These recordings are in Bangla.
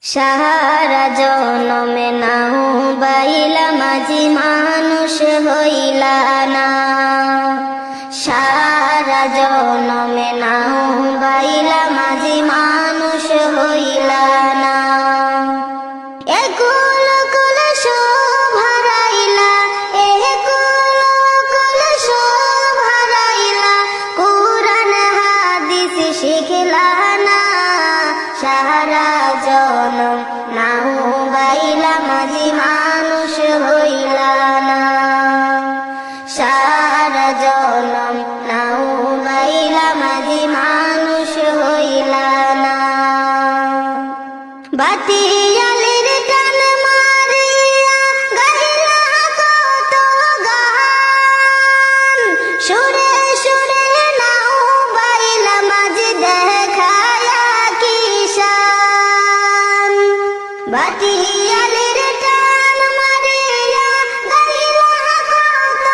সারা জনমে নাও বাইলা মাঝি মানুষ হইলা না। সারা জনমে নাও বাইলা মাঝি মানুষ হইলা না। একুল কুল শোভারাইলা, একুল কুল শোভারাইলা, কুরআন হাদিস শিখলা না। সারা জনম নাও বাইলা মাঝি মানুষ হইলা না। সারা জনম নাও বাইলা মাঝি মানুষ হইলা না। বাতিয়ালের টান মারিয়া গাইলা কত গান, সুরে সুরে নাও বাইলা মাঝি দেখায়া কিশান। বাতিয়ালের টান মারিয়া গাইলা কত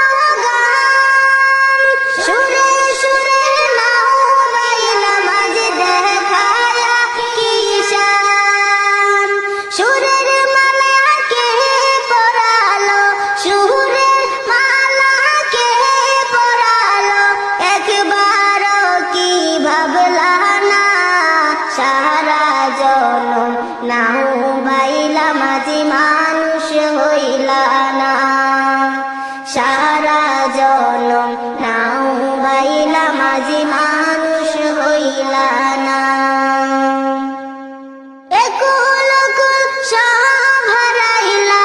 গান, সুরে সুরে নাও বাইলা মাঝি দেখায়া কিশান। সুরের মালা কে পরালো, সুরের মালা কে পরালো, একবারও কি ভাবলা না। সারা জনম নাও বাইলা মাঝি মানুষ হইলা না। সারা জনম নাও বাইলা মাঝি মানুষ হইলা না। একুল কুল শোভারাইলা,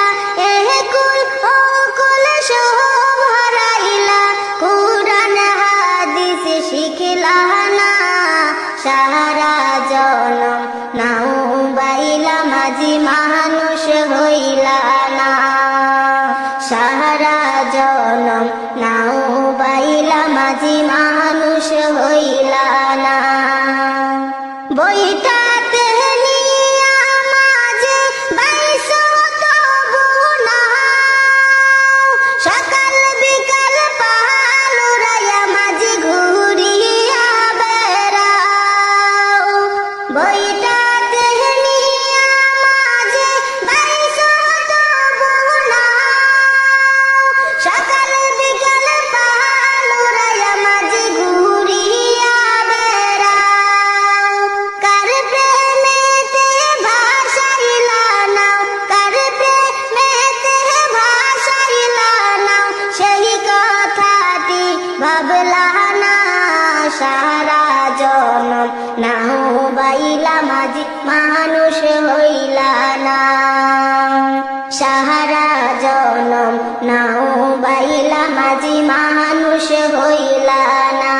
একুল ও কুল শোভারাইলা, কুরআন হাদিস শিখলা না। সারা জনম নাও বাইলা মাঝি মানুষ হইলা না। সারা জনম নাও বাইলা মাঝি মানুষ হইলা না। বইটাতে নিয়া মাঝে বাইশো তবু নাও, সকাল বিকাল পাল উড়াইয়া মাঝি ঘুরিয়া বেড়াও। বইটাতে নিয়া মাঝে বাইশো তবু নাও, সকাল বিকাল পাল উড়াইয়া মাঝি ঘুরিয়া বেড়াও। কার প্রেমেতে ভাসাইলা নাও, কার প্রেমেতে ভাসাইলা নাও, সেই কথাটি ভাবলা না। সারা জনম নাও বাইলা মাঝি মানুষ হইলা না। সারা জনম নাও বাইলা মাঝি মানুষ হইলা না।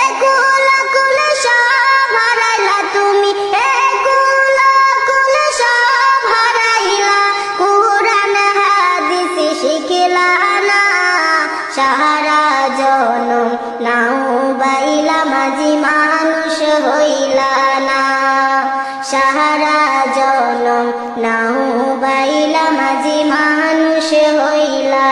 একুল কুল শোভারাইলা তুমি, একুল কুল শোভারাইলা, কুরআন হাদিস শিখলা না। সারা জনম নাও বাইলা মাঝি মানুষ হইলা না। সারা জনম নাও বাইলা মাঝি মানুষ হইলা